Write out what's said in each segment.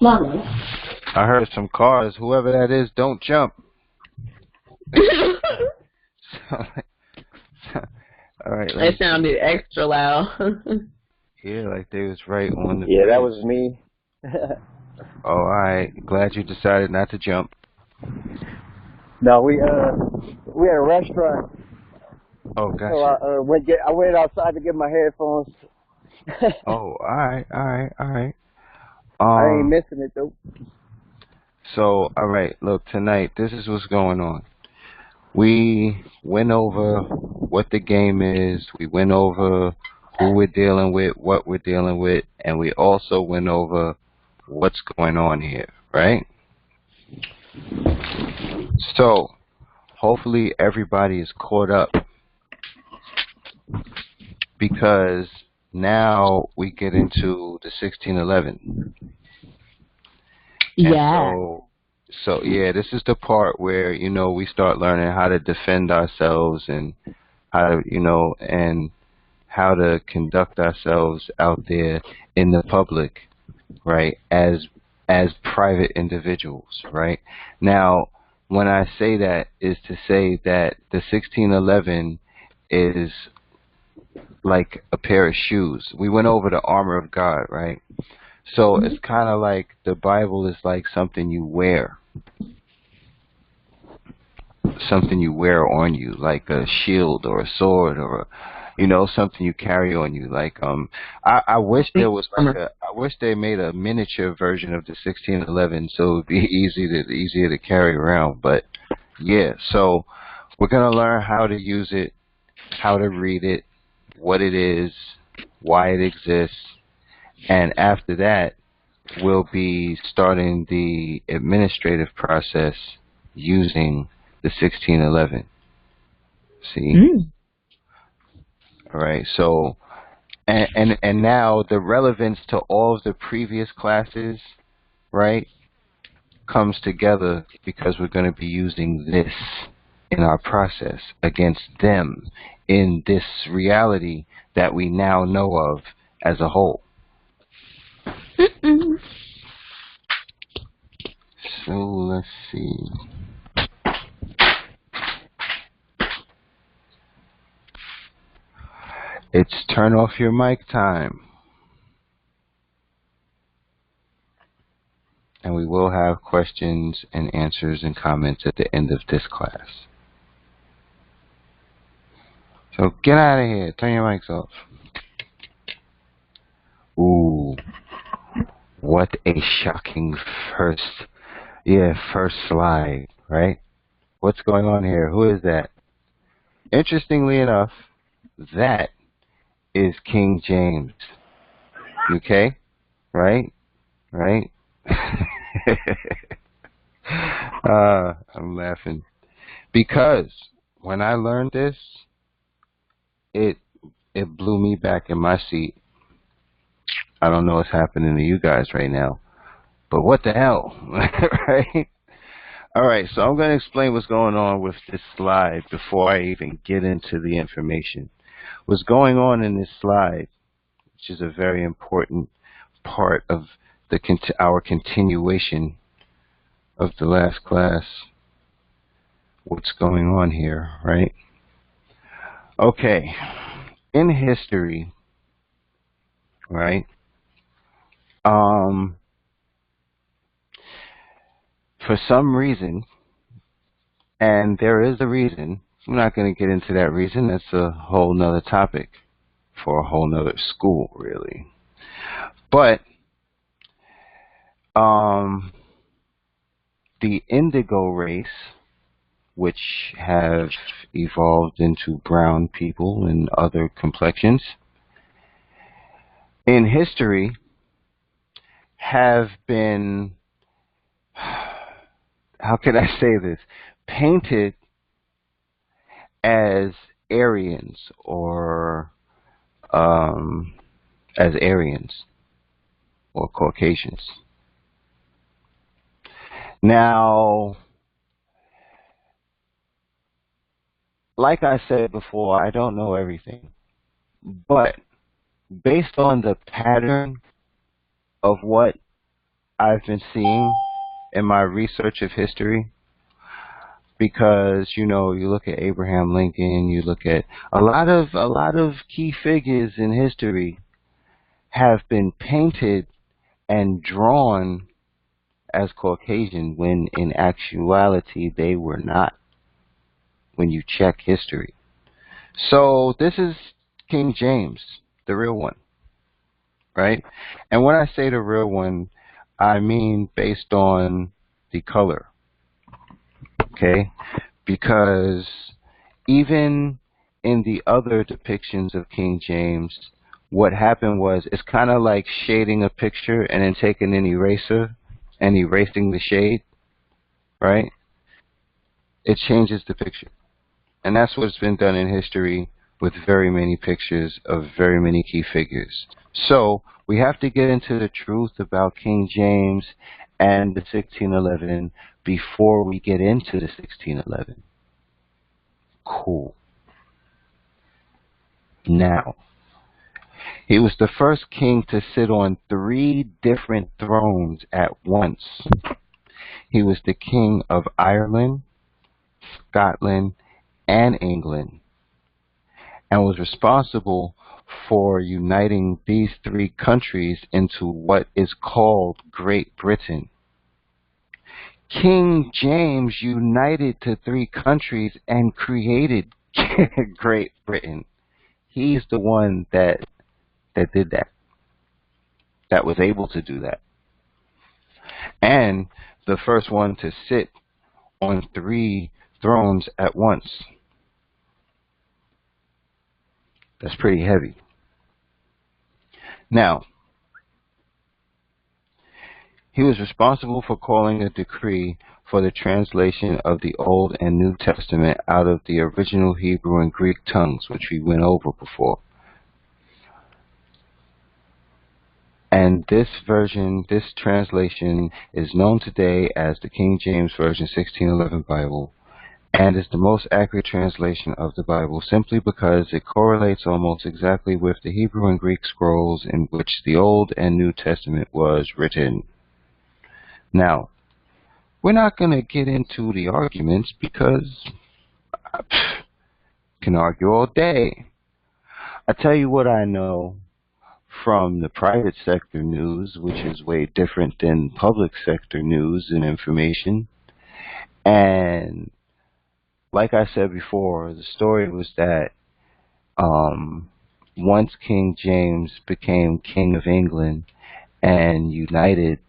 Mama. I heard some cars. Whoever that is, don't jump. All right. It sounded extra loud. Yeah, like they was right on the. Yeah, bridge. that was me. Oh, all right. Glad you decided not to jump. No, we at a restaurant. Oh, gotcha. So I went outside to get my headphones. Oh, all right. I ain't missing it though. So, all right. Look, tonight, this is what's going on. We went over what the game is. We went over who we're dealing with, what we're dealing with, and we also went over what's going on here, right? So, hopefully everybody is caught up because now we get into the 1611. Yeah. So yeah, this is the part where, we start learning how to defend ourselves and how to, and how to conduct ourselves out there in the public, right? As private individuals, right? Now, when I say that is to say that the 1611 is like a pair of shoes. We went over the armor of God, right? So it's kind of like the Bible is like something you wear. Something you wear on you, like a shield or a sword or something you carry on you. Like I wish there was I wish they made a miniature version of the 1611 so it would be easier to carry around. But yeah, so we're gonna learn how to use it, how to read it, what it is, why it exists, and after that we'll be starting the administrative process using the 1611. See? All right. So, and now the relevance to all of the previous classes, right, comes together because we're going to be using this in our process against them in this reality that we now know of as a whole. So let's see. It's turn off your mic time. And we will have questions and answers and comments at the end of this class. So get out of here. Turn your mics off. Ooh. What a shocking first slide, right? What's going on here? Who is that? Interestingly enough, that is King James. Okay? Right? I'm laughing. Because when I learned this, it blew me back in my seat. I don't know what's happening to you guys right now, but what the hell, right? All right, so I'm going to explain what's going on with this slide before I even get into the information. What's going on in this slide, which is a very important part of our continuation of the last class. What's going on here, right? Okay, in history, right? For some reason, and there is a reason, I'm not going to get into that reason. That's a whole nother topic for a whole nother school, really. But the indigo race, which have evolved into brown people and other complexions, in history have been, how can I say this, painted as Aryans or as Aryans or Caucasians. Now, like I said before, I don't know everything, but based on the pattern of what I've been seeing in my research of history, because you look at Abraham Lincoln, you look at a lot of key figures in history have been painted and drawn as Caucasian when in actuality they were not, when you check history. So this is King James, the real one, right? And when I say the real one, I mean based on the color, okay? Because even in the other depictions of King James, what happened was it's kind of like shading a picture and then taking an eraser and erasing the shade, right? It changes the picture. And that's what's been done in history with very many pictures of very many key figures. So we have to get into the truth about King James and the 1611 before we get into the 1611. Cool. Now, he was the first king to sit on 3 different thrones at once. He was the king of Ireland, Scotland, and England, and was responsible for uniting these 3 countries into what is called Great Britain. King James united the 3 countries and created Great Britain. He's the one that did that was able to do that. And the first one to sit on 3 thrones at once. That's pretty heavy. Now, he was responsible for calling a decree for the translation of the Old and New Testament out of the original Hebrew and Greek tongues, which we went over before. And this version, this translation, is known today as the King James Version 1611 Bible, and is the most accurate translation of the Bible simply because it correlates almost exactly with the Hebrew and Greek scrolls in which the Old and New Testament was written. Now, we're not going to get into the arguments because I can argue all day. I tell you what I know from the private sector news, which is way different than public sector news and information. And like I said before, the story was that once King James became King of England and united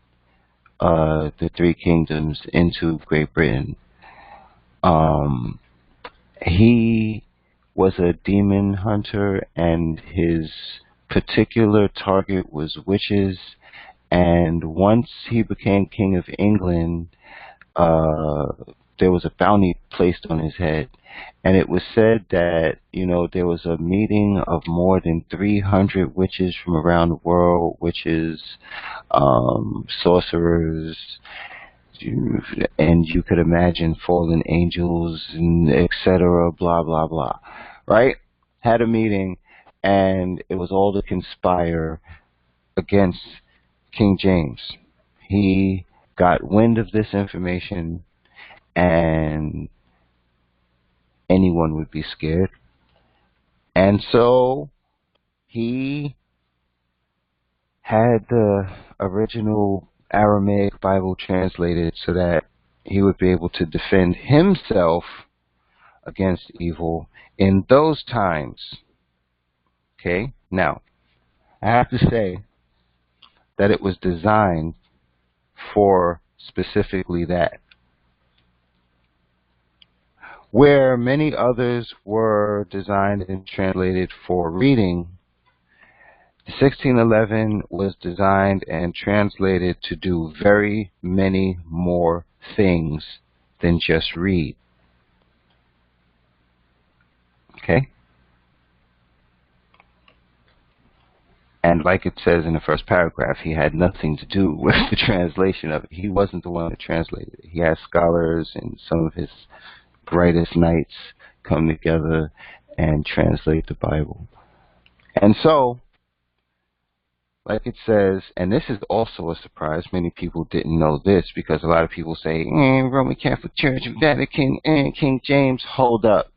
the 3 kingdoms into Great Britain, he was a demon hunter, and his particular target was witches. And once he became King of England, there was a bounty placed on his head. And it was said that, there was a meeting of more than 300 witches from around the world, witches, sorcerers, and you could imagine fallen angels, and etc., blah, blah, blah, right? Had a meeting, and it was all to conspire against King James. He got wind of this information, and anyone would be scared. And so he had the original Aramaic Bible translated so that he would be able to defend himself against evil in those times. Okay? Now, I have to say that it was designed for specifically that. Where many others were designed and translated for reading, the 1611 was designed and translated to do very many more things than just read. Okay? And like it says in the first paragraph, he had nothing to do with the translation of it. He wasn't the one that translated it. He had scholars and some of his brightest knights come together and translate the Bible. And so, Like it says, and this is also a surprise. Many people didn't know this because a lot of people say, Roman Catholic Church, Vatican, King James. Hold up.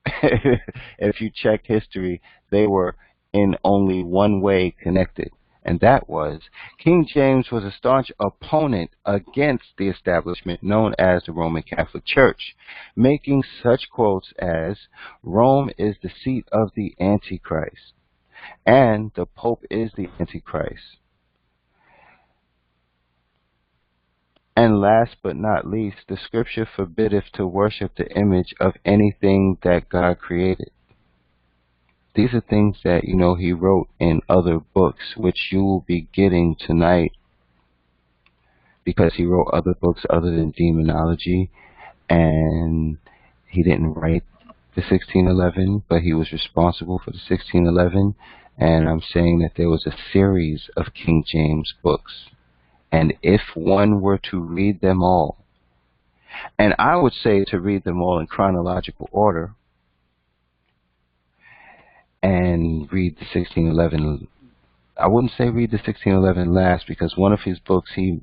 If you check history, they were in only one way connected, and that was King James was a staunch opponent against the establishment known as the Roman Catholic Church, making such quotes as Rome is the seat of the Antichrist and the Pope is the Antichrist. And last but not least, the scripture forbiddeth to worship the image of anything that God created. These are things that, he wrote in other books, which you will be getting tonight, because he wrote other books other than demonology, and he didn't write the 1611, but he was responsible for the 1611, and I'm saying that there was a series of King James books, and if one were to read them all, and I would say to read them all in chronological order, and read the 1611. I wouldn't say read the 1611 last, because one of his books he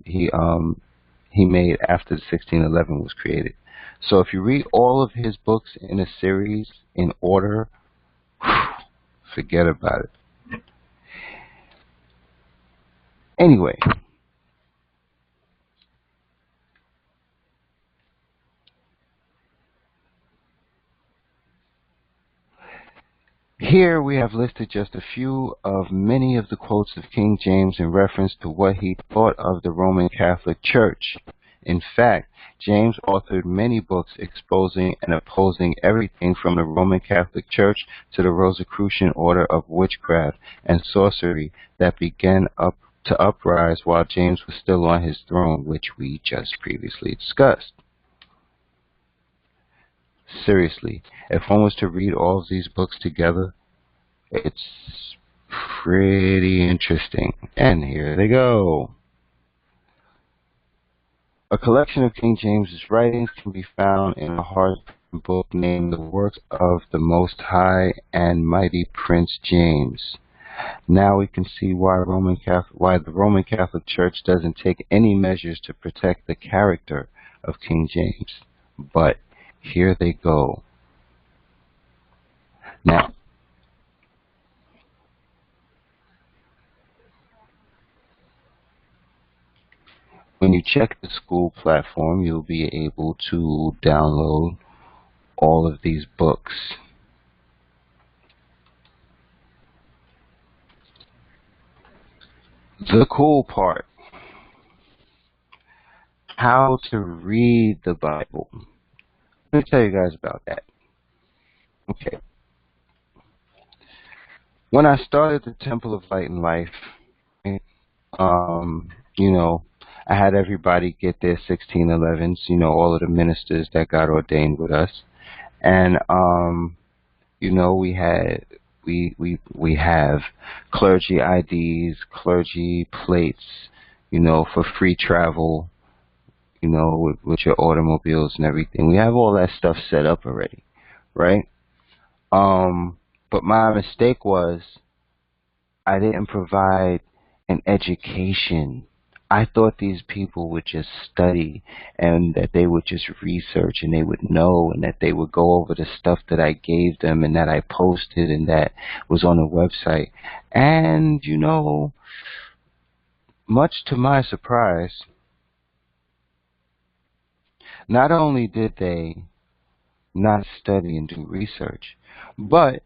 made after the 1611 was created. So if you read all of his books in a series in order, forget about it. Anyway, here we have listed just a few of many of the quotes of King James in reference to what he thought of the Roman Catholic Church. In fact, James authored many books exposing and opposing everything from the Roman Catholic Church to the Rosicrucian order of witchcraft and sorcery that began to uprise while James was still on his throne, which we just previously discussed. Seriously, if one was to read all of these books together, it's pretty interesting. And here they go. A collection of King James's writings can be found in a hardbound book named The Works of the Most High and Mighty Prince James. Now we can see why the Roman Catholic Church doesn't take any measures to protect the character of King James. But here they go. Now, when you check the school platform, you'll be able to download all of these books. The cool part: how to read the Bible. Let me tell you guys about that. Okay. When I started the Temple of Light and Life, I had everybody get their 1611s, all of the ministers that got ordained with us. And, we have clergy IDs, clergy plates, for free travel, with your automobiles and everything. We have all that stuff set up already, right? But my mistake was I didn't provide an education. I thought these people would just study and that they would just research and they would know and that they would go over the stuff that I gave them and that I posted and that was on the website. And, much to my surprise, not only did they not study and do research, but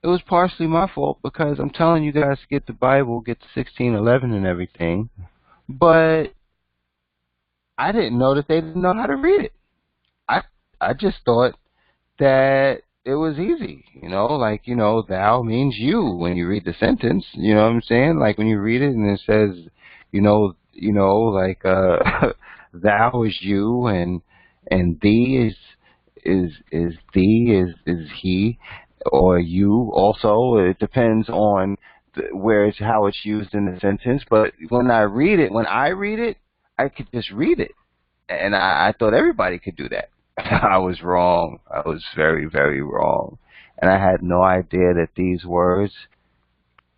it was partially my fault, because I'm telling you guys to get the Bible, get the 1611 and everything, but I didn't know that they didn't know how to read it. I just thought that it was easy, thou means you when you read the sentence, you know what I'm saying? Like when you read it and it says, thou is you and thee is thee is he or you also. It depends on how it's used in the sentence. But when I read it, I could just read it. And I thought everybody could do that. I was wrong. I was very, very wrong. And I had no idea that these words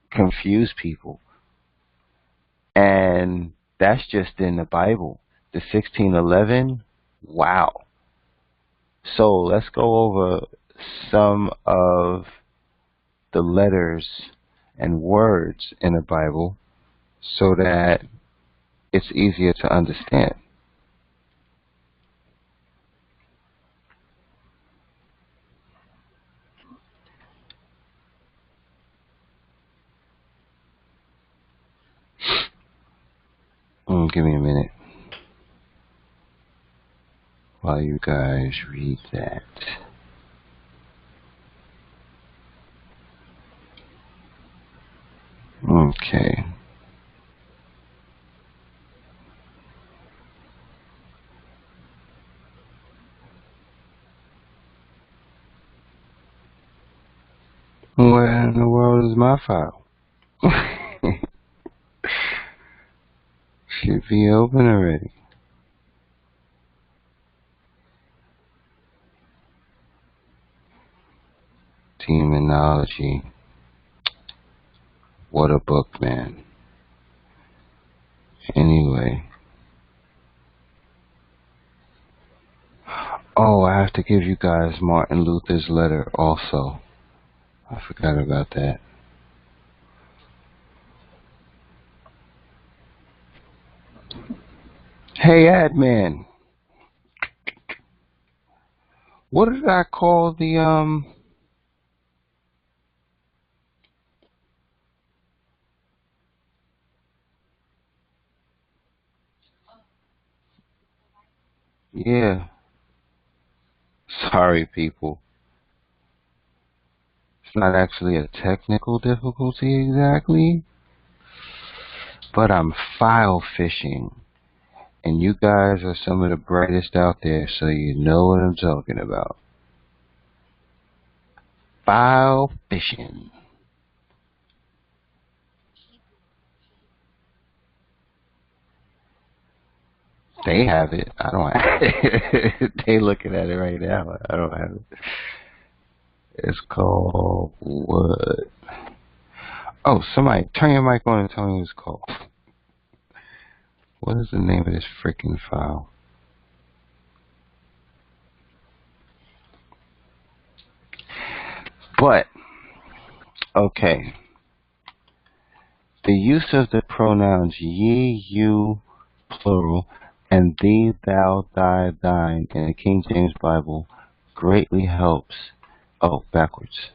confuse people. And that's just in the Bible. The 1611, wow. So let's go over some of the letters and words in the Bible so that it's easier to understand. Give me a minute while you guys read that. Okay. Where in the world is my file? Should be open already. Demonology. What a book, man. Anyway. Oh, I have to give you guys Martin Luther's letter also. I forgot about that. Hey, admin. What did I call the, yeah. Sorry, people. It's not actually a technical difficulty exactly, but I'm file fishing. And you guys are some of the brightest out there, so you know what I'm talking about. File fishing. They have it. I don't have it. They looking at it right now. I don't have it. It's called what? Oh, somebody turn your mic on and tell me what it's called. What is the name of this freaking file? But, okay. The use of the pronouns ye, you, plural, and thee, thou, thy, thine in the King James Bible greatly helps. Oh, backwards.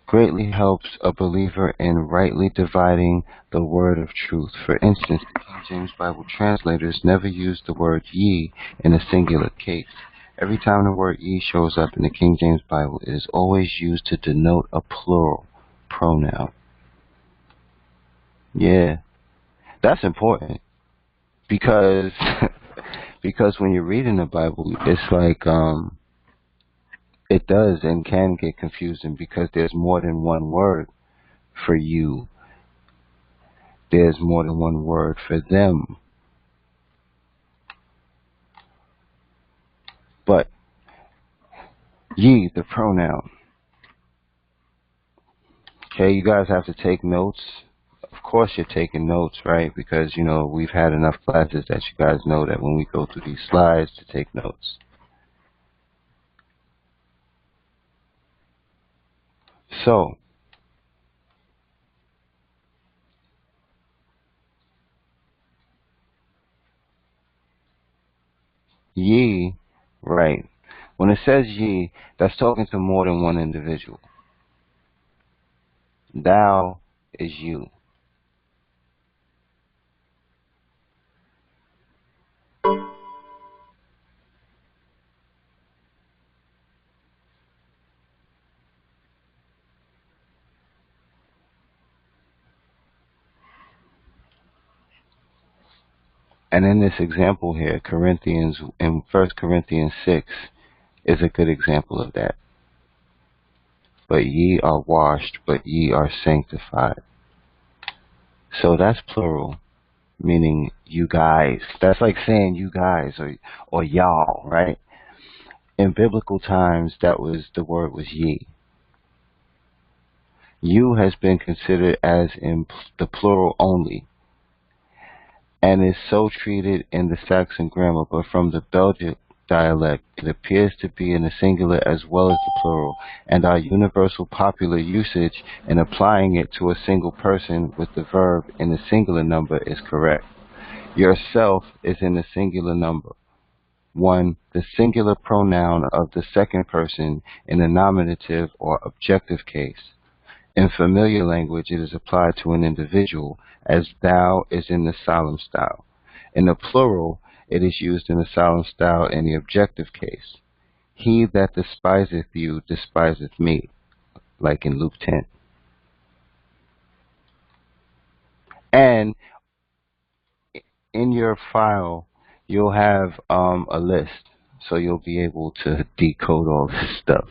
Greatly helps a believer in rightly dividing the word of truth. For instance, the King James Bible translators never use the word ye in a singular case. Every time the word ye shows up in the King James Bible, it is always used to denote a plural pronoun. Yeah, that's important because because when you're reading the Bible, it's like it does and can get confusing because there's more than one word for you. There's more than one word for them. But ye, the pronoun. Okay, you guys have to take notes. Of course you're taking notes, right? Because, you know, we've had enough classes that you guys know that when we go through these slides to take notes. So, ye, right. When it says ye, that's talking to more than one individual. Thou is you. And in this example here, Corinthians, in 1 Corinthians 6, is a good example of that. But ye are washed, but ye are sanctified. So that's plural, meaning you guys. That's like saying you guys or y'all, right? In biblical times, the word was ye. You has been considered as in the plural only, and is so treated in the Saxon grammar, but from the Belgic dialect, it appears to be in the singular as well as the plural, and our universal popular usage in applying it to a single person with the verb in the singular number is correct. Yourself is in the singular number. 1. The singular pronoun of the second person in the nominative or objective case. In familiar language, it is applied to an individual, as thou is in the solemn style. In the plural, it is used in the solemn style in the objective case. He that despiseth you despiseth me, like in Luke 10. And in your file, you'll have a list, so you'll be able to decode all this stuff.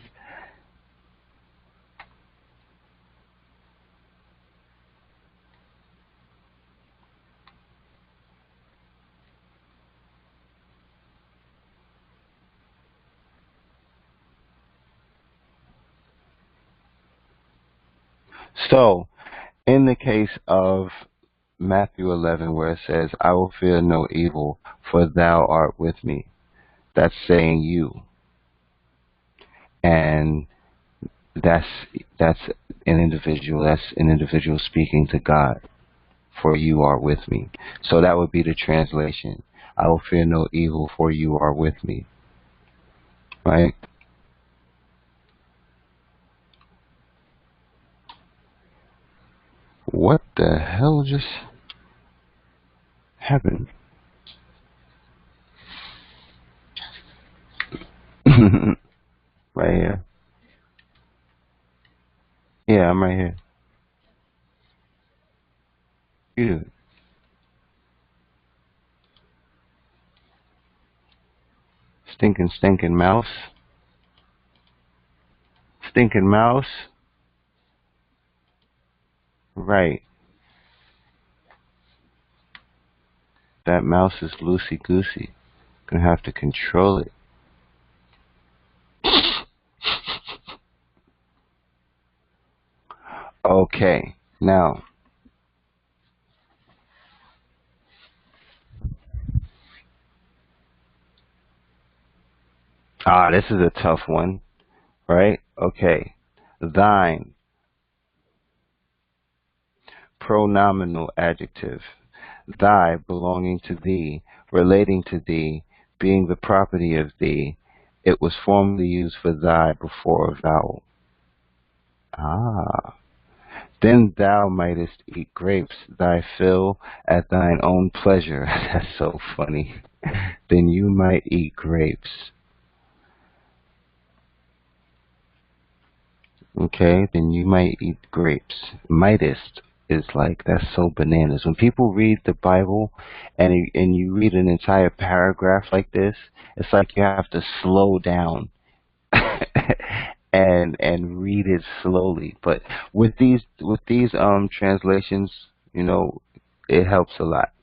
So, in the case of Matthew 11, where it says, I will fear no evil, for thou art with me, that's saying you. And that's an individual speaking to God, for you are with me. So that would be the translation. I will fear no evil, for you are with me. Right? What the hell just happened? Right here. Yeah, I'm right here. You do it. Stinking mouse. Stinking mouse. Right. That mouse is loosey goosey. Gonna have to control it. Okay. Now. This is a tough one. Right? Okay. Thine. Pronominal adjective. Thy belonging to thee, relating to thee, being the property of thee. It was formerly used for thy before a vowel. Then thou mightest eat grapes, thy fill, at thine own pleasure. That's so funny. Then you might eat grapes. Okay, then you might eat grapes. Mightest is like, that's so bananas. When people read the Bible and you read an entire paragraph like this, it's like you have to slow down and read it slowly. But with these translations, it helps a lot.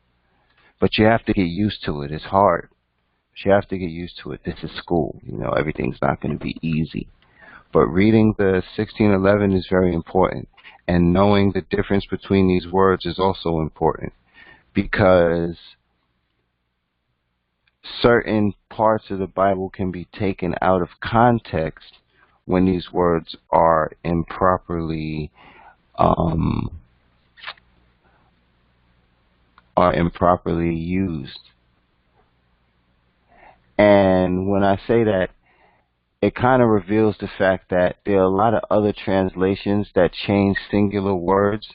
But you have to get used to it. It's hard. But you have to get used to it. This is school. Everything's not going to be easy. But reading the 1611 is very important. And knowing the difference between these words is also important. Because certain parts of the Bible can be taken out of context when these words are improperly used. And when I say that, it kind of reveals the fact that there are a lot of other translations that change singular words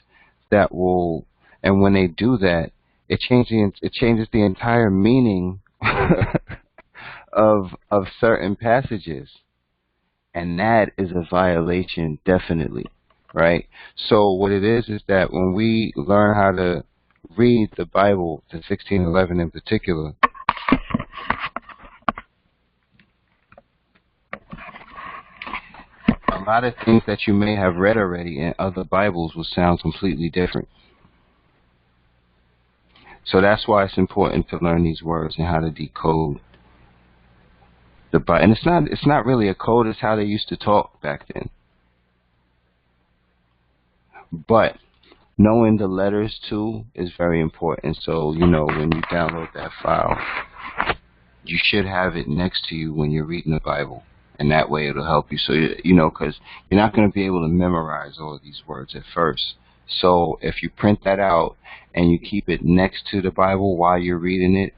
that will, and when they do that, it changes the entire meaning of certain passages. And that is a violation, definitely, right? So what it is that when we learn how to read the Bible, the 1611 in particular, a lot of things that you may have read already in other Bibles will sound completely different. So that's why it's important to learn these words and how to decode the Bible. And it's not really a code, it's how they used to talk back then. But knowing the letters too is very important. So, you know, when you download that file, you should have it next to you when you're reading the Bible. And that way it'll help you. So, you know, because you're not going to be able to memorize all of these words at first. So if you print that out and you keep it next to the Bible while you're reading it,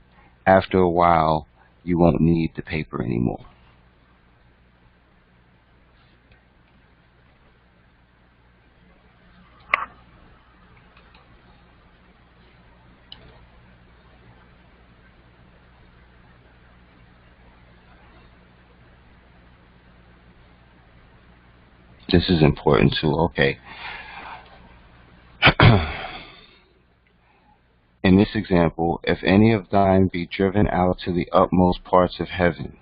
after a while, you won't need the paper anymore. This is important too. Okay. In this example, if any of thine be driven out to the utmost parts of heaven,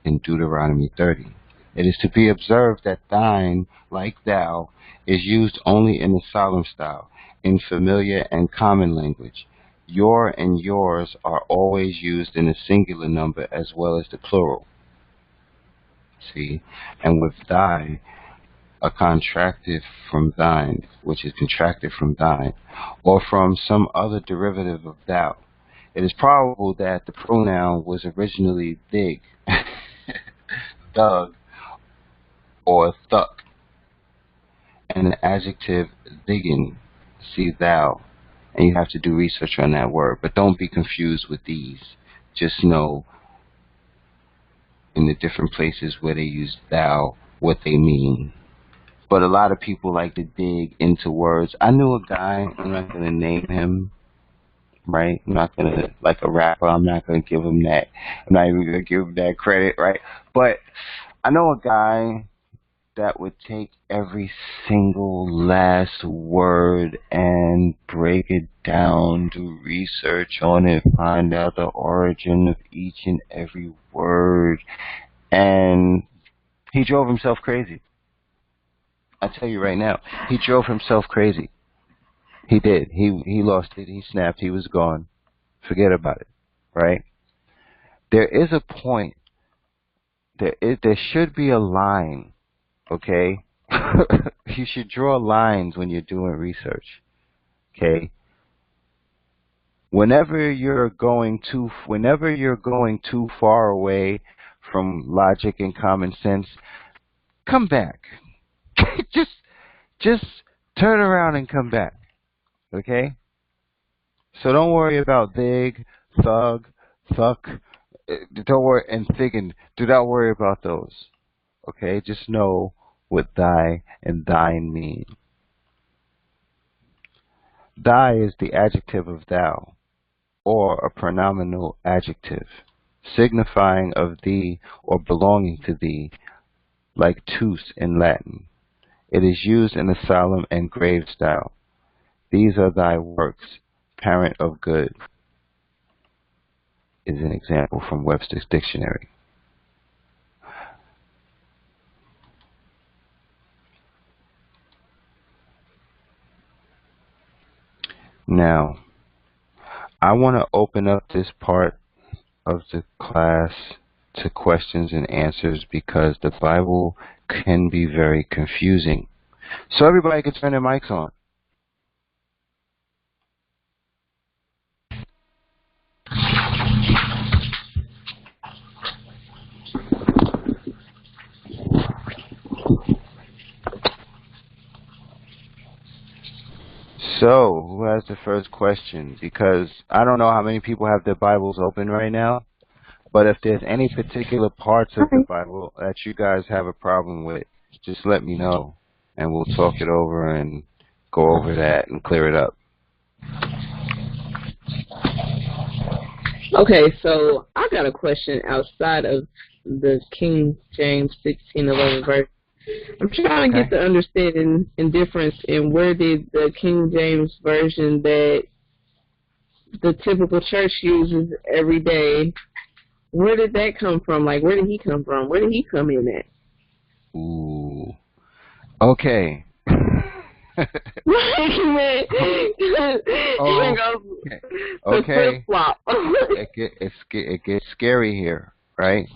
in Deuteronomy 30, it is to be observed that thine, like thou, is used only in the solemn style, in familiar and common language. Your and yours are always used in the singular number as well as the plural. See? And with thy, a contracted from thine, which is contracted from thine, or from some other derivative of thou. It is probable that the pronoun was originally thig, thug, or thuck, and the adjective thiggin, see thou. And you have to do research on that word, but don't be confused with these. Just know in the different places where they use thou what they mean. But a lot of people like to dig into words. I knew a guy, I'm not going to name him, right? I'm not going to, like a rapper, I'm not going to give him that. I'm not even going to give him that credit, right? But I know a guy that would take every single last word and break it down, do research on it, find out the origin of each and every word. And he drove himself crazy. I tell you right now, he drove himself crazy. He did. He lost it. He snapped. He was gone. Forget about it, right? There is a point. There should be a line, okay? You should draw lines when you're doing research, okay? Whenever you're going too far away from logic and common sense, come back. just turn around and come back. Okay? So don't worry about thig, thug, thuck. Don't worry, and thiggin. Do not worry about those. Okay? Just know what thy and thine mean. Thy is the adjective of thou, or a pronominal adjective, signifying of thee or belonging to thee, like tus in Latin. It is used in a solemn and grave style. These are thy works, parent of good, is an example from Webster's Dictionary. Now, I want to open up this part of the class to questions and answers because the Bible can be very confusing. So everybody can turn their mics on. So, who has the first question? Because I don't know how many people have their Bibles open right now, but if there's any particular parts of the Bible that you guys have a problem with, just let me know, and we'll talk it over and go over that and clear it up. Okay, so I got a question outside of the King James 1611 verse. I'm trying to get the understanding and difference in where did the King James version that the typical church uses every day, where did that come from? Like, where did he come from? Where did he come in at? Ooh. Okay. Okay. It gets scary here, right?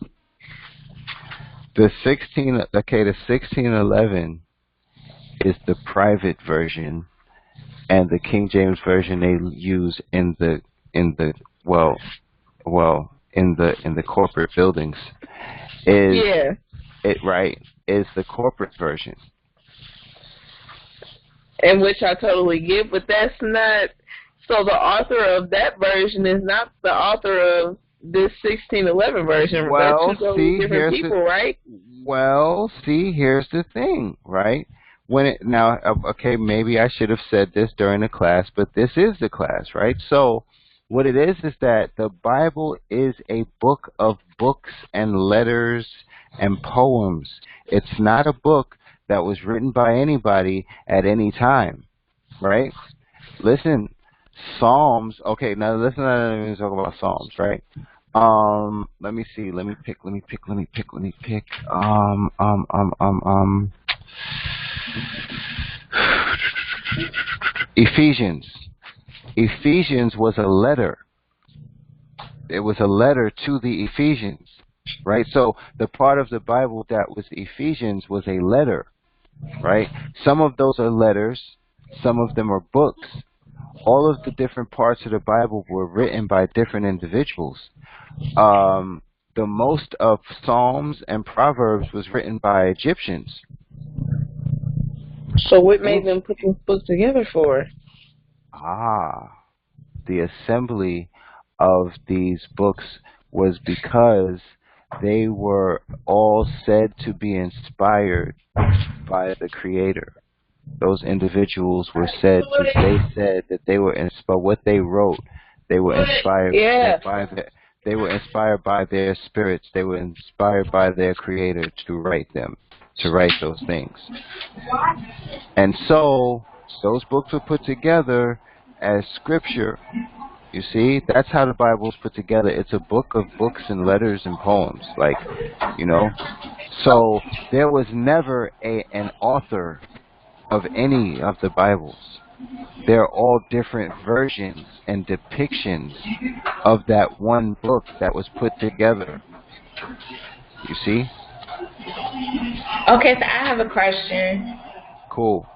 The 1611 is the private version, and the King James version they use in the well in the corporate buildings is is the corporate version. And which I totally get, but that's not. So the author of that version is not the author of this 1611 version. Well, they're two totally different people, right? Well, see, here's the thing, right? Okay, maybe I should have said this during the class, but this is the class, right? So what it is that the Bible is a book of books and letters and poems. It's not a book that was written by anybody at any time, right? Listen, Psalms. Okay, now let's not even talk about Psalms, right? Let me see. Let me pick. Ephesians. Ephesians was a letter. It was a letter to the Ephesians, right? So the part of the Bible that was Ephesians was a letter, right? Some of those are letters. Some of them are books. All of the different parts of the Bible were written by different individuals. The most of Psalms and Proverbs was written by Egyptians. So what made them put this book together for? The assembly of these books was because they were all said to be inspired by the Creator. Those individuals were said that they were inspired. What they wrote, they were inspired they were inspired by their spirits. They were inspired by their Creator to write those things. And so those books were put together as scripture. You see, that's how the Bible is put together. It's a book of books and letters and poems, So there was never an author of any of the Bibles. They're all different versions and depictions of that one book that was put together. You see? Okay, so I have a question. Cool.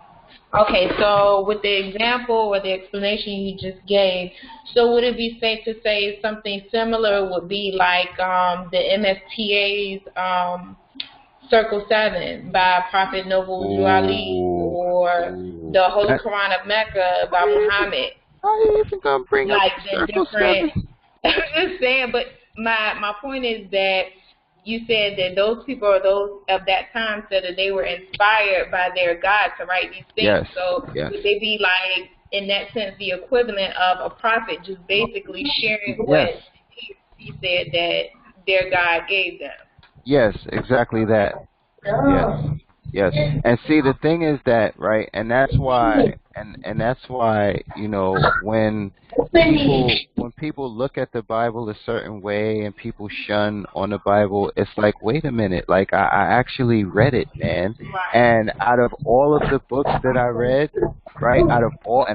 Okay, so with the example or the explanation you just gave, so would it be safe to say something similar would be like the MSTA's Circle 7 by Prophet Noble Ali, or the Holy Quran of Mecca by Muhammad? How do you even gonna bring like up the Circle different? 7? I'm just saying, but my point is that you said that those people or those of that time said that they were inspired by their God to write these things. Yes. So would they be like, in that sense, the equivalent of a prophet just basically sharing what he said that their God gave them? Yes, exactly that. Yes. And see, the thing is that, right, and that's why, when people look at the Bible a certain way and people shun on the Bible, it's like, wait a minute, like I actually read it, man. And out of all of the books that I read, right, and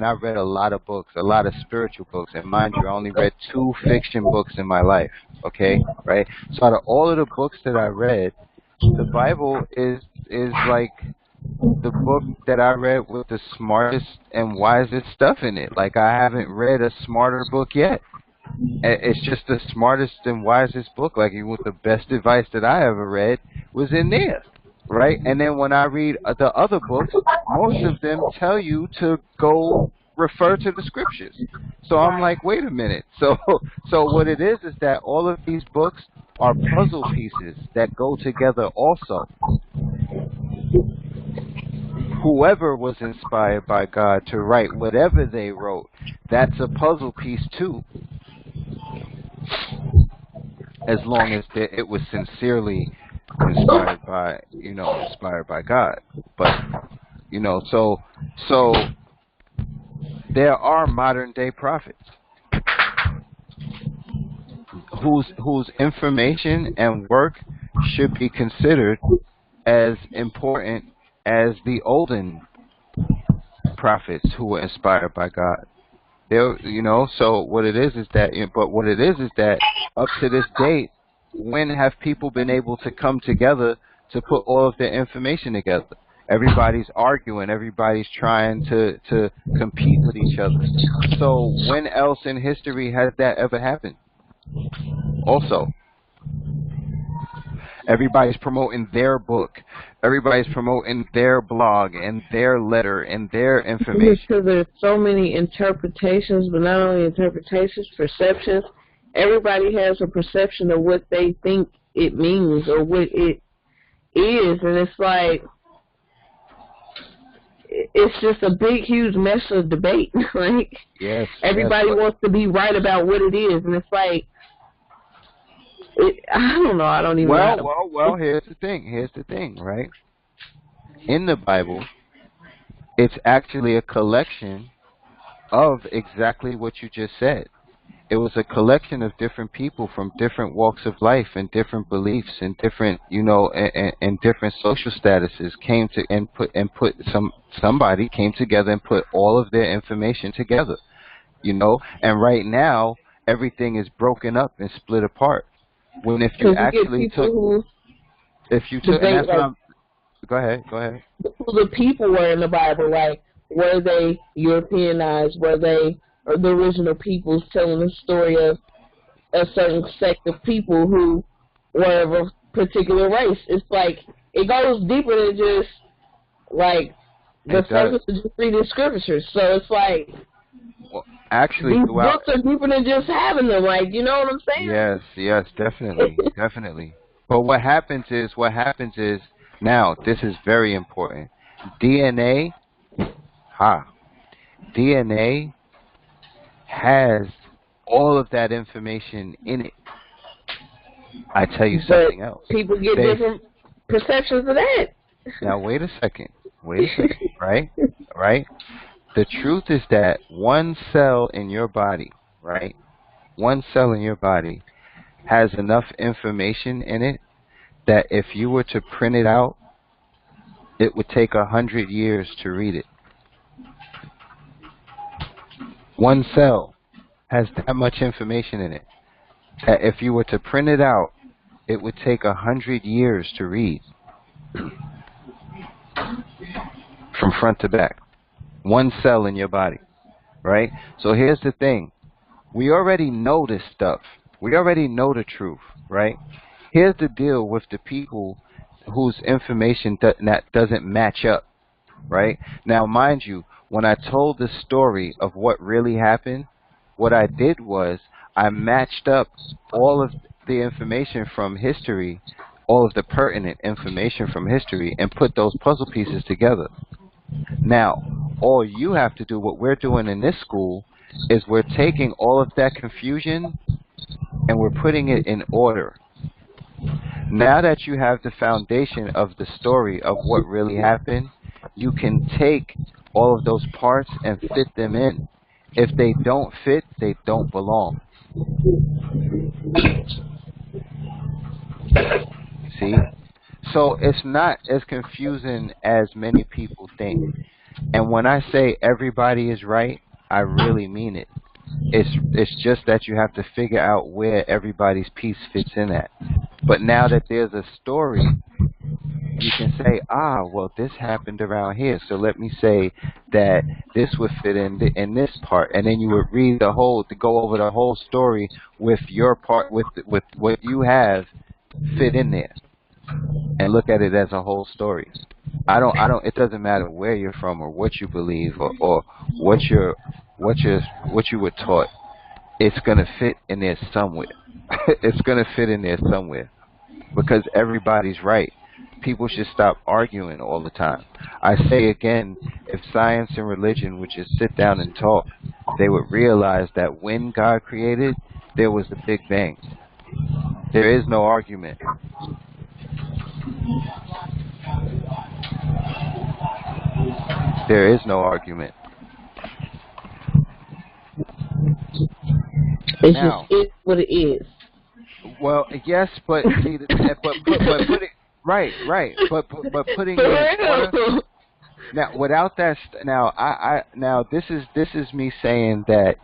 I read a lot of books, a lot of spiritual books, and mind you, I only read 2 fiction books in my life, okay, right? So out of all of the books that I read, the Bible is like the book that I read with the smartest and wisest stuff in it. Like, I haven't read a smarter book yet. It's just the smartest and wisest book. Like, even with the best advice that I ever read was in there, right? And then when I read the other books, most of them tell you to go refer to the scriptures. So I'm like, wait a minute. So what it is that all of these books are puzzle pieces that go together also. Whoever was inspired by God to write whatever they wrote, that's a puzzle piece too. As long as it was sincerely inspired by God. But, so there are modern day prophets whose information and work should be considered as important as the olden prophets who were inspired by God. So what it is that up to this date, when have people been able to come together to put all of their information together? Everybody's arguing. Everybody's trying to compete with each other. So when else in history has that ever happened? Also, everybody's promoting their book. Everybody's promoting their blog and their letter and their information. Because there's so many interpretations, but not only interpretations, perceptions. Everybody has a perception of what they think it means or what it is, and it's like, it's just a big, huge mess of debate. Like, yes, everybody wants to be right about what it is, and it's like, I don't know. I don't even know. Well, here's the thing, right? In the Bible, it's actually a collection of exactly what you just said. It was a collection of different people from different walks of life and different beliefs and different, and different social statuses came to somebody came together and put all of their information together, and right now everything is broken up and split apart. When if you actually go ahead. Who the people were in the Bible, like, were they Europeanized? Were they the original peoples telling the story of a certain sect of people who were of a particular race? It's like, it goes deeper than just, like, the surface of just reading scriptures. So it's like, well, actually, these books are deeper than just having them, like, you know what I'm saying? Yes, definitely, definitely. But what happens is, now, this is very important. DNA has all of that information in it. I tell you something else. People get different perceptions of that. Now, wait a second, right? The truth is that one cell in your body, right? One cell in your body has enough information in it that if you were to print it out, it would take 100 years to read it. One cell has that much information in it that if you were to print it out, it would take 100 years to read from front to back. One cell in your body, right? So here's the thing. We already know this stuff. We already know the truth, right? Here's the deal with the people whose information that doesn't match up, right? Now, mind you, when I told the story of what really happened, what I did was I matched up all of the information from history, all of the pertinent information from history, and put those puzzle pieces together. Now, all you have to do, what we're doing in this school, is we're taking all of that confusion and we're putting it in order. Now that you have the foundation of the story of what really happened, you can take all of those parts and fit them in. If they don't fit, they don't belong. See? So it's not as confusing as many people think. And when I say everybody is right, I really mean it. It's just that you have to figure out where everybody's piece fits in at. But now that there's a story, you can say, well, this happened around here, so let me say that this would fit in this part, and then you would read to go over the whole story with your part, with what you have fit in there, and look at it as a whole story. It doesn't matter where you're from or what you believe or what you were taught. It's gonna fit in there somewhere. It's gonna fit in there somewhere because everybody's right. People should stop arguing all the time. I say again, if science and religion would just sit down and talk, they would realize that when God created, there was the Big Bang. There is no argument. There is no argument. It's just what it is. Well, yes, but put it right. But putting it in order. Now, without that, now this is me saying that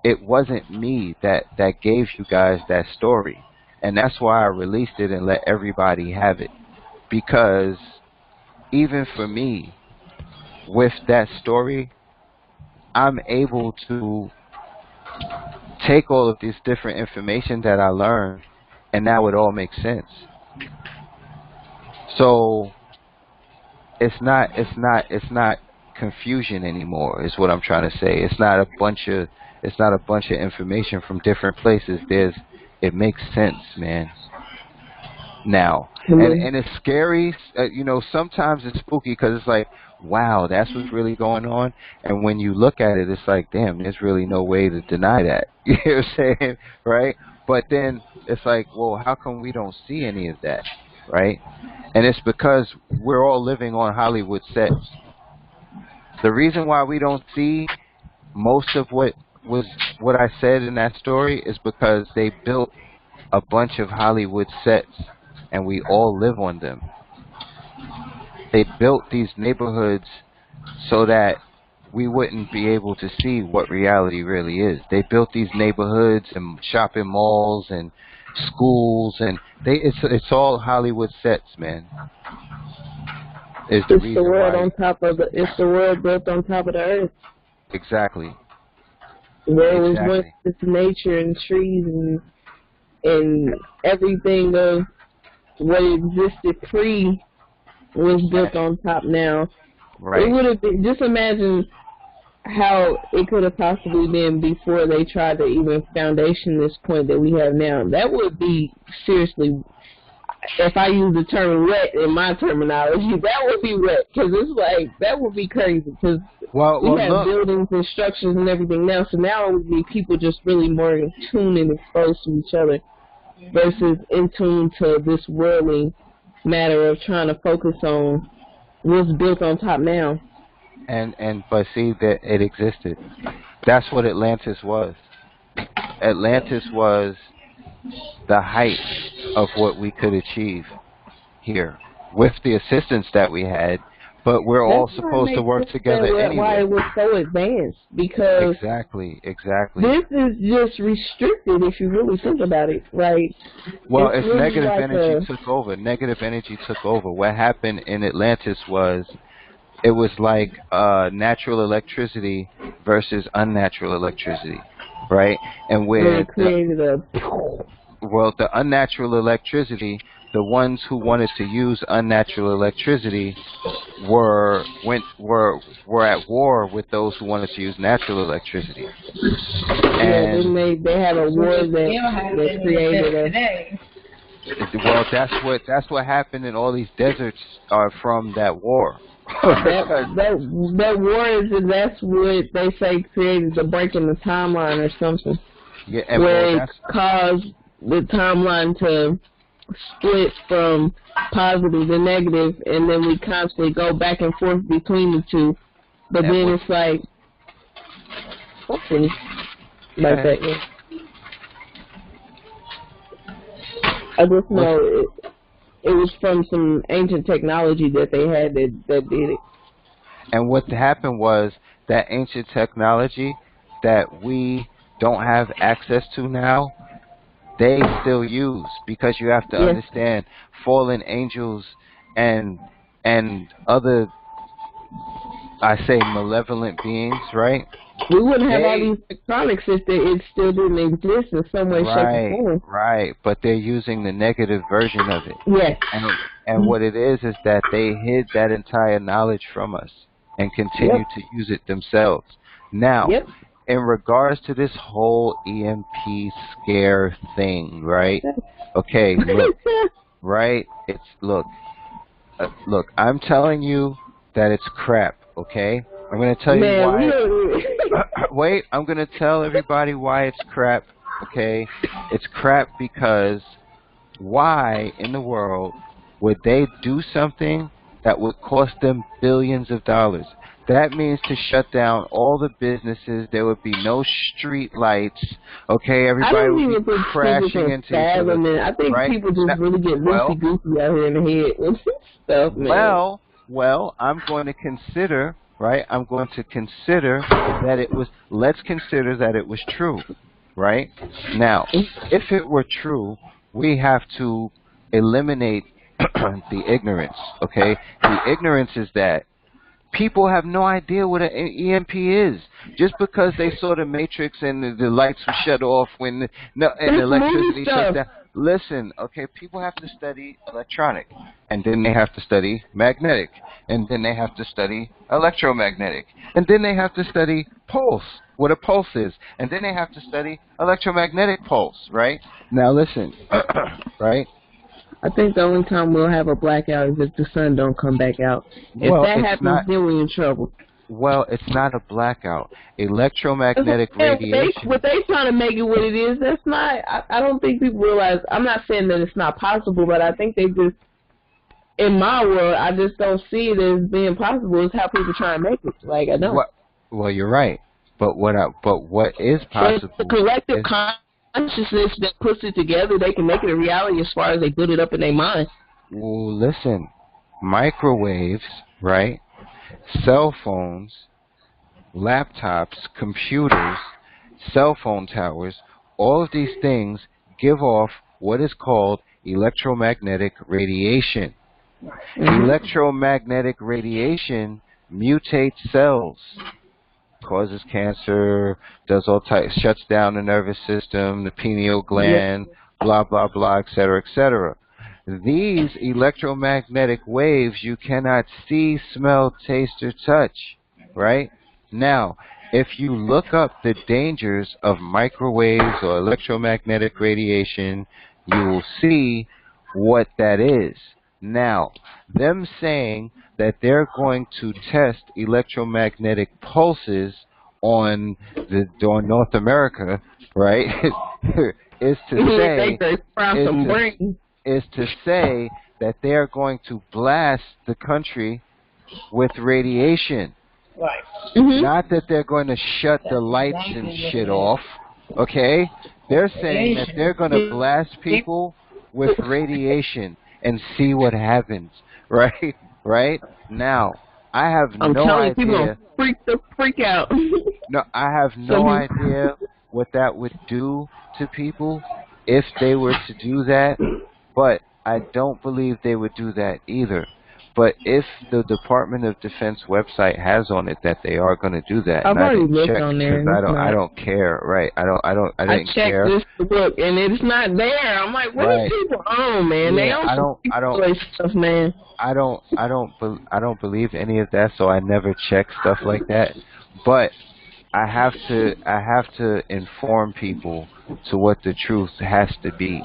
it wasn't me that gave you guys that story, and that's why I released it and let everybody have it, because even for me, with that story, I'm able to take all of this different information that I learned, and now it all makes sense. So it's not confusion anymore, is what I'm trying to say. It's not a bunch of information from different places. It makes sense, man. Now, and it's scary. Sometimes it's spooky because it's like, wow, that's what's really going on. And when you look at it, it's like, damn, there's really no way to deny that. You know what I'm saying, right? But then it's like, well, how come we don't see any of that, right? And it's because we're all living on Hollywood sets. The reason why we don't see most of what I said in that story is because they built a bunch of Hollywood sets, and we all live on them. They built these neighborhoods so that we wouldn't be able to see what reality really is. They built these neighborhoods and shopping malls and schools, and it's all Hollywood sets, man. It's the world on top of it's the world built on top of the earth. Exactly. Where it was once this nature and trees and everything of what existed pre was built on top now. Right. It would have been, just imagine how it could have possibly been before they tried to even foundation this point that we have now. That would be seriously, if I use the term wet in my terminology, that would be wet, because it's like, that would be crazy, because we have buildings and structures and everything now, so now it would be people just really more in tune and exposed to each other versus in tune to this worldly matter of trying to focus on what's built on top now. But see that it existed. That's what Atlantis was. Atlantis was the height of what we could achieve here with the assistance that we had, but we're all supposed to work together anyway. Why it was so advanced, because exactly this is just restricted if you really think about it, right? Well, it's really negative energy took over. Negative energy took over. What happened in Atlantis was, it was like natural electricity versus unnatural electricity, right? And where the unnatural electricity, the ones who wanted to use unnatural electricity were at war with those who wanted to use natural electricity. And they had a war that created a. Well, that's what happened in all these deserts are from that war. that war that's what they say created the break in the timeline or something. Yeah, where it caused the timeline to split from positive to negative, and then we constantly go back and forth between the two. But then it's like something like that. Yeah. I just know it was from some ancient technology that they had that did it. And what happened was that ancient technology that we don't have access to now, they still use, because you have to understand fallen angels and other, I say, malevolent beings, right? We wouldn't have all these electronics if it still didn't exist in some way, shape, or form. Right, but they're using the negative version of it. Yes. And what it is that they hid that entire knowledge from us and continue to use it themselves. Now, in regards to this whole EMP scare thing, right? Okay, look, right? It's look, I'm telling you that it's crap, okay? I'm going to tell you why. Wait, I'm going to tell everybody why it's crap, okay? It's crap because why in the world would they do something that would cost them billions of dollars? That means to shut down all the businesses. There would be no street lights. Okay, everybody would be crashing into each other. I think people just really get loosey-goosey out here in the head with stuff, man. Well, I'm going to consider, right? I'm going to consider that it was, let's consider that it was true, right? Now, if it were true, we have to eliminate the ignorance, okay? The ignorance is that people have no idea what an EMP is. Just because they saw the Matrix and the lights were shut off when and the electricity shut down. Listen, okay, people have to study electronic, and then they have to study magnetic, and then they have to study electromagnetic, and then they have to study pulse, what a pulse is, and then they have to study electromagnetic pulse, right? Now listen, right? I think the only time we'll have a blackout is if the sun don't come back out. If that happens, then we're in trouble. Well, it's not a blackout. Electromagnetic radiation. What they trying to make it what it is, that's not, I don't think people realize, I'm not saying that it's not possible, but I think they just, in my world, I just don't see it as being possible. It's how people try and make it. Like, I don't. Well, you're right. But what is possible? But the collective consciousness that puts it together, they can make it a reality as far as they build it up in their mind. Well, listen, microwaves, right? Cell phones, laptops, computers, cell phone towers, all of these things give off what is called electromagnetic radiation. Mm-hmm. Electromagnetic radiation mutates cells, causes cancer, does all types, shuts down the nervous system, the pineal gland, blah, blah, blah, etc., etc. These electromagnetic waves you cannot see, smell, taste, or touch, right? Now, if you look up the dangers of microwaves or electromagnetic radiation, you will see what that is. Now, them saying that they're going to test electromagnetic pulses on North America, right, is to say that they're going to blast the country with radiation. Right. Mm-hmm. Not that they're going to shut the lights and shit off, okay? They're saying that they're going to blast people with radiation and see what happens, right? Right? Now, I have no idea. People freak out. No, I have no idea what that would do to people if they were to do that, but I don't believe they would do that either. But if the Department of Defense website has on it that they are going to do that, I've already looked on there. I don't care, right? I didn't care. I checked this book and it's not there. I'm like, what are people on, man? Yeah, they don't stuff, man. I don't believe any of that, so I never check stuff like that. But I have to inform people to what the truth has to be.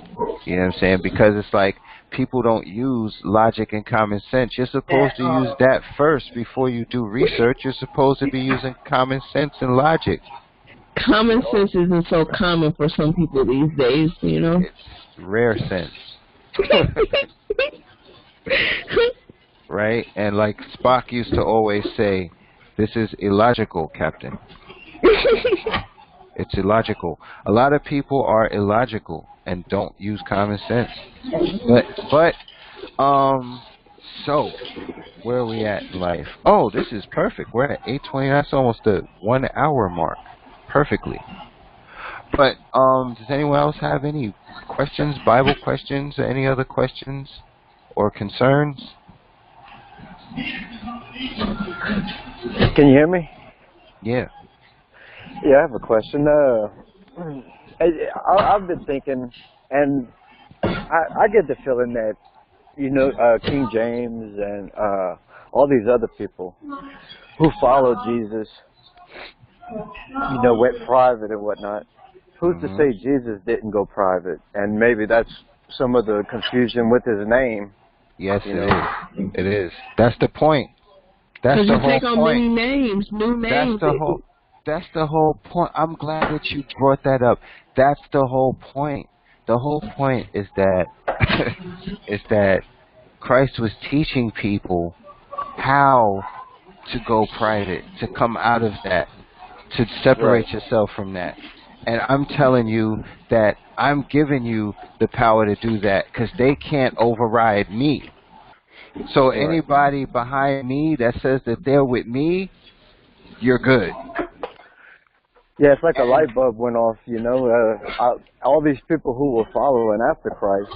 You know what I'm saying? Because it's like people don't use logic and common sense. You're supposed to use that first before you do research. You're supposed to be using common sense and logic. Common sense isn't so common for some people these days, you know? It's rare sense. Right? And like Spock used to always say, this is illogical, Captain. It's illogical. A lot of people are illogical and don't use common sense. But so where are we at in life? Oh, this is perfect. We're at 8:20. That's almost the 1 hour mark. Perfectly. But does anyone else have any questions, Bible questions, or any other questions or concerns? Can you hear me? Yeah. Yeah, I have a question. I've been thinking, and I get the feeling that, you know, King James and all these other people who follow Jesus, you know, went private and whatnot. Who's to say Jesus didn't go private? And maybe that's some of the confusion with his name. Yes, it is. It is. That's the point. That's the whole point. Because you take on many names, new names. That's the whole point. I'm glad that you brought that up. That's the whole point. The whole point is that Christ was teaching people how to go private, to come out of that, to separate yourself from that. And I'm telling you that I'm giving you the power to do that because they can't override me. So anybody behind me that says that they're with me, you're good. Yeah, it's like a light bulb went off, you know. All these people who were following after Christ,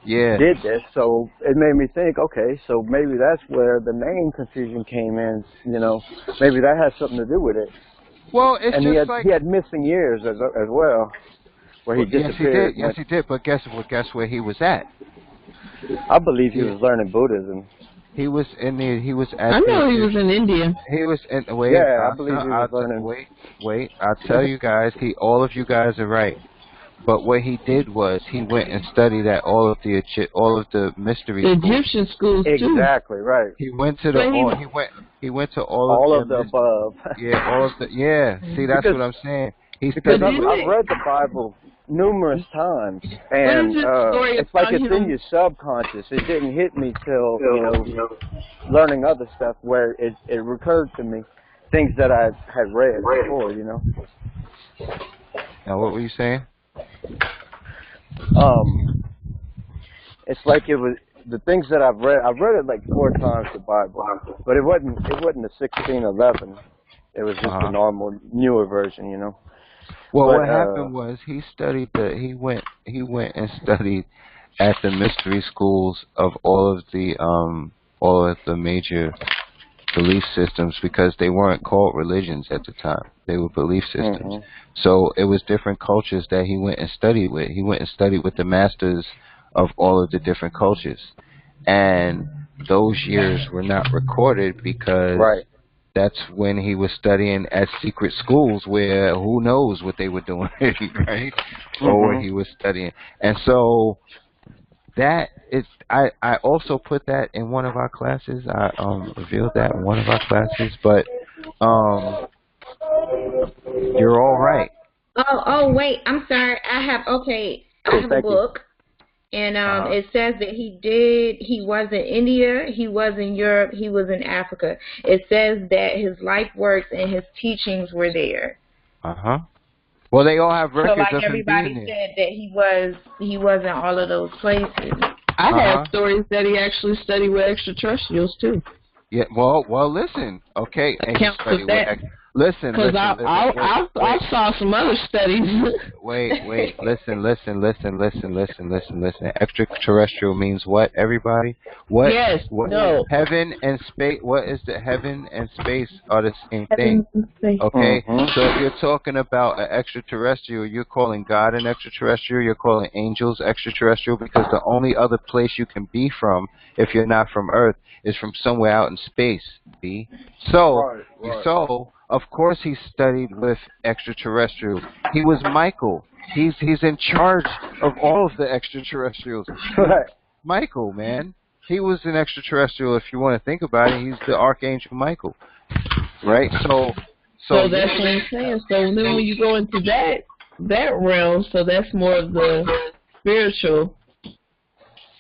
did this. So it made me think, okay, so maybe that's where the name confusion came in. You know, maybe that has something to do with it. Well, it's And just like he had missing years as well, where he disappeared. Yes, he did. But guess where he was at? I believe he was learning Buddhism. He was in the. He was at. I know he was in India. He was in. Wait. Yeah, I believe he was learning. Wait. I'll tell you guys. All of you guys are right. But what he did was he went and studied at all of the mystery schools. Egyptian schools too. Exactly right. He went to he went to all of the above. Yeah, all of the See, that's what I'm saying. Because I've read the Bible numerous times, and it's like it's in your subconscious. It didn't hit me till learning other stuff where it recurred to me, things that I had read before. Now, what were you saying? It's like it was the things that I've read. I've read it like 4 times, the Bible, but it wasn't the 1611. It was just the normal newer version, Well, what happened was he went and studied at the mystery schools of all of the major belief systems, because they weren't called religions at the time. They were belief systems. Mm-hmm. So it was different cultures that he went and studied with. He went and studied with the masters of all of the different cultures. And those years were not recorded because that's when he was studying at secret schools where who knows what they were doing, right? Mm-hmm. Or where he was studying. And so that is, I also put that in one of our classes. I revealed that in one of our classes, but you're all right. Oh, wait, I'm sorry. I have a book, and it says that he was in India, he was in Europe, he was in Africa. It says that his life works and his teachings were there. Well, they all have records of him. So, like everybody said that he was in all of those places. I have stories that he actually studied with extraterrestrials too. Yeah, well, listen, okay, and he studied with listen, because I saw some other studies. wait, listen. Extraterrestrial means what, everybody? What? Yes, no. Heaven and space. What is the heaven and space are the same thing? Okay, so if you're talking about an extraterrestrial, you're calling God an extraterrestrial. You're calling angels extraterrestrial, because the only other place you can be from, if you're not from Earth, is from somewhere out in space. B. So, of course he studied with extraterrestrials. He was Michael. He's in charge of all of the extraterrestrials. Michael, man. He was an extraterrestrial, if you want to think about it. He's the Archangel Michael. Right? So that's what I'm saying. So then when you go into that realm, so that's more of the spiritual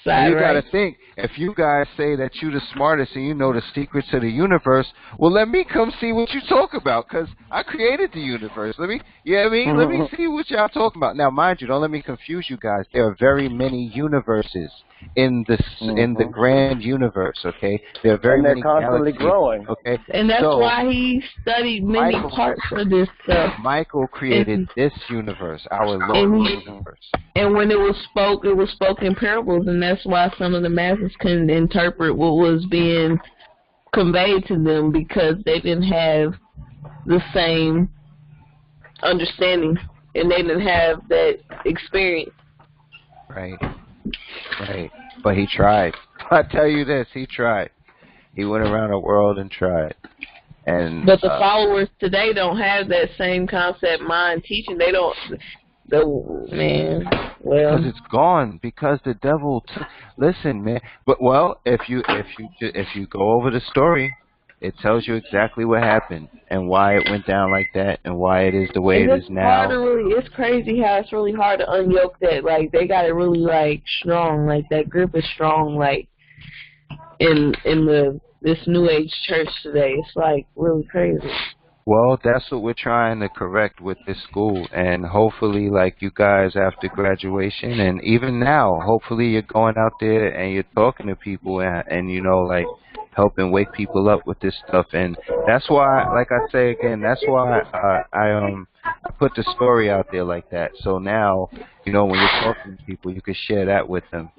side, you got to think, if you guys say that you're the smartest and you know the secrets of the universe, well, let me come see what you talk about, because I created the universe. Let me see what y'all talking about. Now, mind you, don't let me confuse you guys. There are very many universes in the grand universe, okay? There are very many constantly galaxies, growing. Okay? And that's why he studied many parts of this stuff. Michael created this universe, our local universe. And when it was spoken in parables, and that's why some of the masses couldn't interpret what was being conveyed to them, because they didn't have the same understanding and they didn't have that experience. Right. But he tried. I tell you this, he tried. He went around the world and tried. But the followers today don't have that same concept mind teaching. They don't. Well, because it's gone. Because the devil. Listen, man. But if you go over the story, it tells you exactly what happened and why it went down like that and why it is the way it is now. It's crazy how it's really hard to unyoke that. Like, they got it really strong. Like, that grip is strong. Like, in this New Age church today, it's really crazy. Well, that's what we're trying to correct with this school, and hopefully, you guys after graduation, and even now, hopefully you're going out there and you're talking to people and helping wake people up with this stuff. And that's why, like I say again, that's why I put the story out there like that. So now, you know, when you're talking to people, you can share that with them.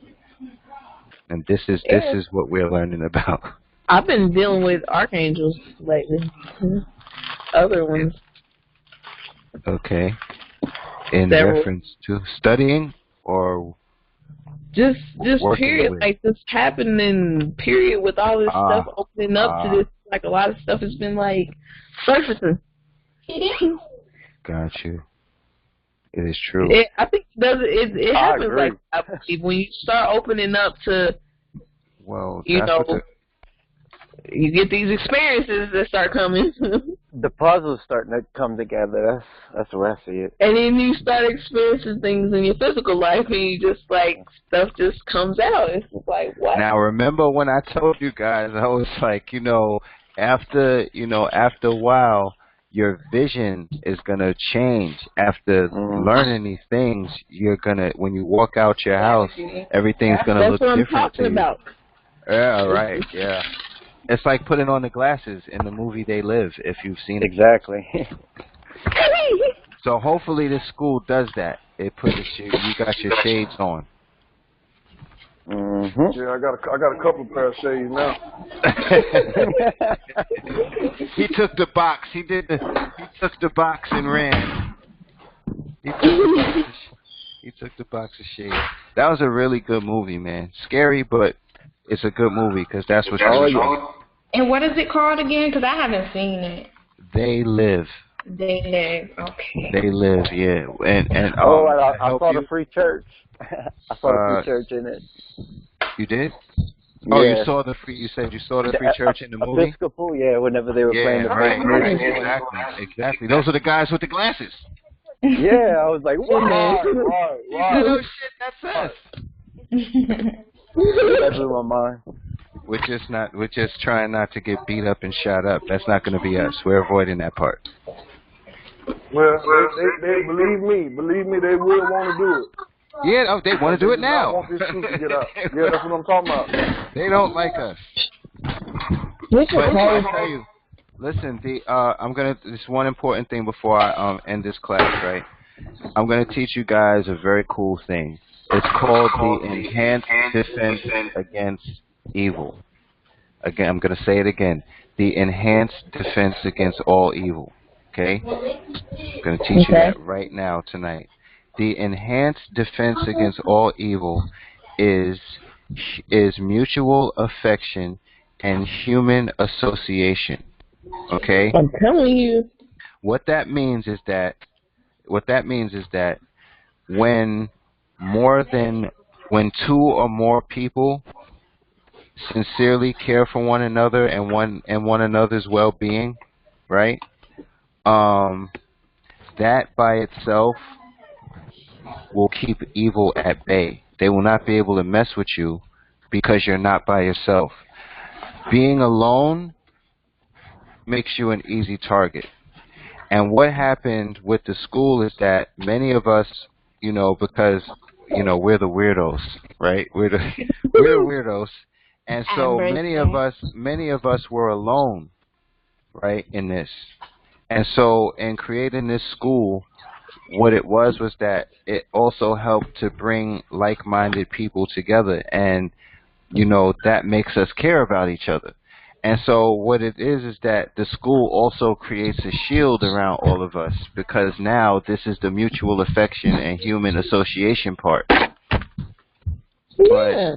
And this is what we're learning about. I've been dealing with archangels lately. Other ones. Okay. In Several. reference to studying or just working period, with? like this happening, period, with all this stuff opening up to this, like a lot of stuff has been like surfacing. Got you. It is true. I think it happens like I believe, when you start opening up to, well, you know, you get these experiences that start coming. The puzzle's starting to come together. That's the way I see it. And then you start experiencing things in your physical life, and you just like stuff just comes out. It's just like, what? Now remember when I told you guys, I was like, after a while, your vision is gonna change. After learning these things, when you walk out your house, everything's gonna look different. That's what I'm talking about. Yeah, right. Yeah. It's like putting on the glasses in the movie They Live, if you've seen it. Exactly. So hopefully this school does that. It puts you got your shades on. Mm-hmm. Yeah, I got a couple of pair of shades now. He took the box. He took the box and ran. He took the box of shades. That was a really good movie, man. Scary, but it's a good movie because that's what you're doing. And what is it called again? Because I haven't seen it. They Live. They Live. Okay. They Live, yeah. And I saw the free church. I saw the free church in it. You did? Yeah. Oh, you said you saw the free church in the movie? Episcopal, yeah, whenever they were playing the right. Exactly. Those are the guys with the glasses. Yeah, I was like, wow. Oh, shit, that's us. That blew my mind. We're just trying not to get beat up and shot up. That's not going to be us. We're avoiding that part. Well, they believe me, they will want to do it. Yeah, they want to do it now. I want this truth to get out. Yeah, that's what I'm talking about. They don't like us. But I'll tell you, listen, this one important thing before I end this class, right? I'm gonna teach you guys a very cool thing. It's called the Enhanced Defense Against Evil. Again, I'm gonna say it again. The Enhanced Defense Against All Evil. Okay? I'm gonna teach you that right now tonight. The enhanced defense against all evil is mutual affection and human association. Okay? I'm telling you. What that means is that when two or more people sincerely care for one another and one another's well-being, right? That by itself will keep evil at bay. They will not be able to mess with you because you're not by yourself. Being alone makes you an easy target. And what happened with the school is that many of us, because we're the weirdos, right? We're the weirdos, and so many of us were alone, right, in this. And so in creating this school, what it was that it also helped to bring like-minded people together, and that makes us care about each other. And so what it is that the school also creates a shield around all of us, because now this is the mutual affection and human association part. Yeah.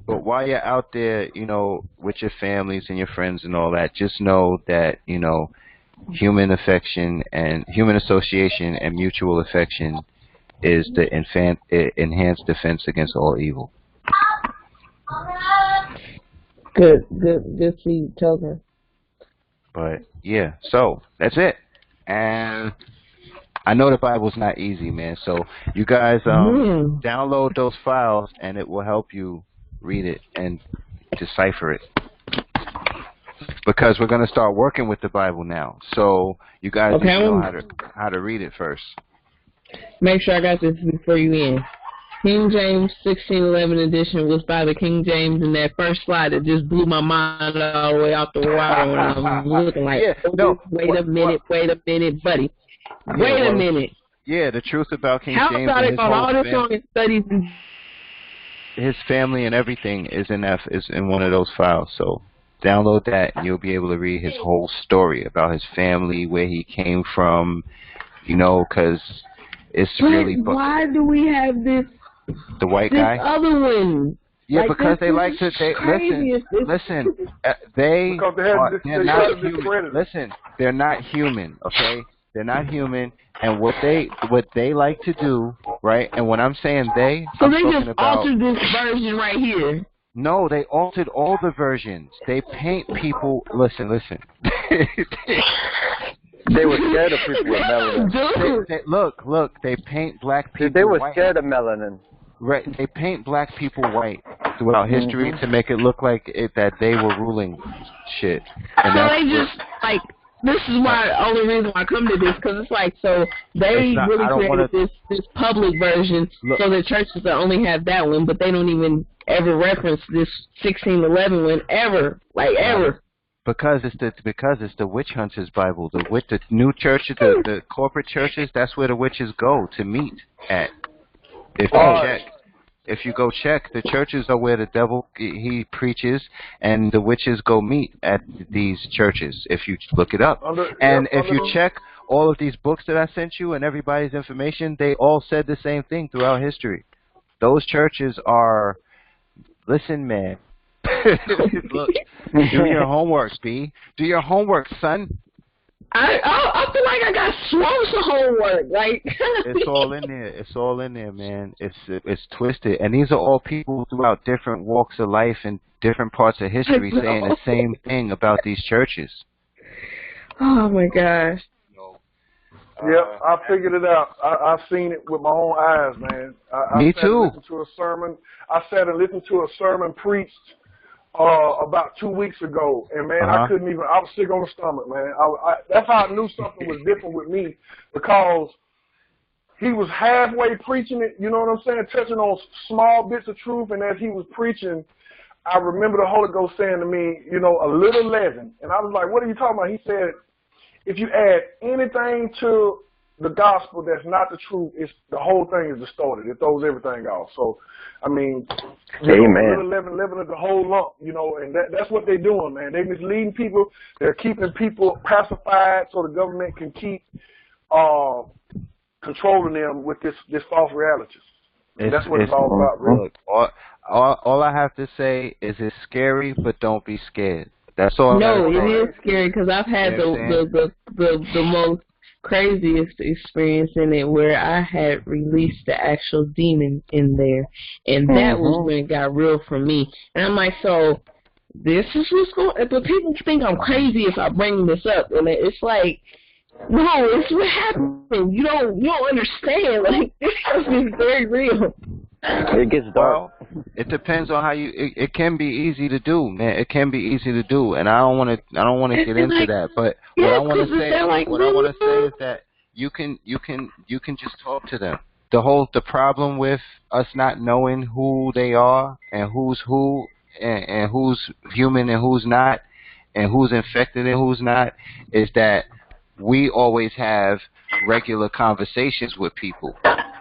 But while you're out there, with your families and your friends and all that, just know that, human affection and human association and mutual affection is the enhanced defense against all evil. Good for you, Toker. But yeah, so that's it. And I know the Bible's not easy, man. So you guys download those files, and it will help you read it and decipher it. Because we're going to start working with the Bible now. So you guys need to know how to read it first. Make sure I got this before you end. King James 1611 edition was by the King James, and that first slide, it just blew my mind all the way out the water when I was looking like, wait a minute, buddy. Wait a minute. Yeah, the truth about King How James about and it his on whole all this long studies and his family and everything is in one of those files. So download that and you'll be able to read his whole story about his family, where he came from, you know, because it's really. Why do we have this? The white this guy. Other one. Yeah, like because they like to. Listen. They're not human. Listen, they're not human. Okay, they're not human. And what they like to do, right? And when I'm saying so they just altered this version right here. No, they altered all the versions. They paint people. Listen. They were scared of people with melanin. Look. They paint black people. They were white. Scared of melanin. Right. They paint black people white throughout history to make it look like that they were ruling shit. And so they just like. This is why the only reason why I come to this, because it's like, so they really created this public version, so the churches that only have that one, but they don't even ever reference this 1611 one ever, ever. Because it's the witch hunters Bible, the new churches, the corporate churches. That's where the witches go to meet at. If you go check, the churches are where the devil he preaches, and the witches go meet at these churches. If you look it up, if you check all of these books that I sent you and everybody's information, they all said the same thing throughout history. Those churches are. Listen, man. Look, do your homework, B. Do your homework, son. I feel like I got swamps of homework. It's all in there. It's all in there, man. It's twisted, and these are all people throughout different walks of life and different parts of history saying the same thing about these churches. Oh my gosh. Yep, I figured it out. I've seen it with my own eyes, man. Me too. I sat and listened to a sermon preached about 2 weeks ago, and man, I couldn't even. I was sick on the stomach, man. That's how I knew something was different with me, because he was halfway preaching it. You know what I'm saying? Touching on small bits of truth, and as he was preaching, I remember the Holy Ghost saying to me, you know, a little leaven, and I was like, "What are you talking about?" He said, "If you add anything to the gospel that's not the truth, the whole thing is distorted. It throws everything off." So, I mean, Amen. Living is the whole lump, you know, and that's what they're doing, man. They're misleading people. They're keeping people pacified so the government can keep controlling them with this false reality. That's what it's all about, really. Look, all I have to say is it's scary, but don't be scared. That's all. No, it is scary, because I've had the most craziest experience in it, where I had released the actual demon in there, and that was when it got real for me. And I'm like, so this is what's going. But people think I'm crazy if I bring this up, and it's like, no, it's what happened. You don't understand. Like, this stuff is very real. It gets dark. It depends on how you. It can be easy to do, man. It can be easy to do, and I don't want to get into that. But what I want to say is that you can just talk to them. The problem with us not knowing who they are and who's who and who's human and who's not and who's infected and who's not is that we always have regular conversations with people,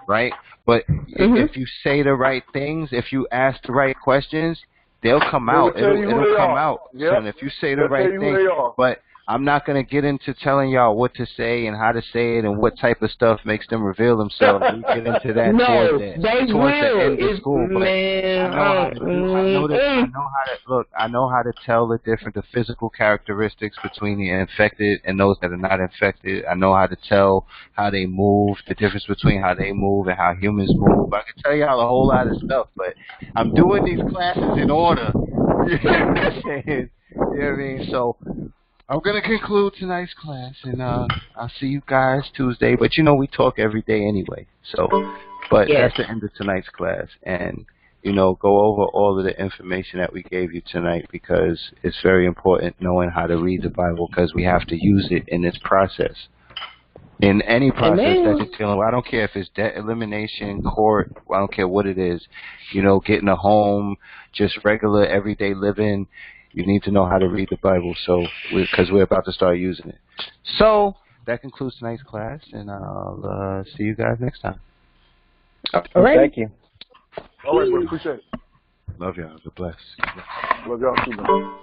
right? But if you say the right things, if you ask the right questions, they'll come out. It'll come out. Yep. And if you say the right thing, but I'm not going to get into telling y'all what to say and how to say it and what type of stuff makes them reveal themselves. We get into that towards the end of school. But I know how to tell the physical characteristics between the infected and those that are not infected. I know how to tell how they move, the difference between how they move and how humans move. I can tell y'all a whole lot of stuff, but I'm doing these classes in order. You know what I'm saying? You know what I mean? So I'm going to conclude tonight's class, and I'll see you guys Tuesday. But, we talk every day anyway. So, but that's the end of tonight's class. And, go over all of the information that we gave you tonight, because it's very important knowing how to read the Bible, because we have to use it in this process. In any process that you're dealing with. I don't care if it's debt elimination, court, I don't care what it is. Getting a home, just regular everyday living. You need to know how to read the Bible, because we're about to start using it. So, that concludes tonight's class, and I'll see you guys next time. All right. Thank you. All right, bro. Appreciate it. Love y'all. God bless. Love y'all too, man.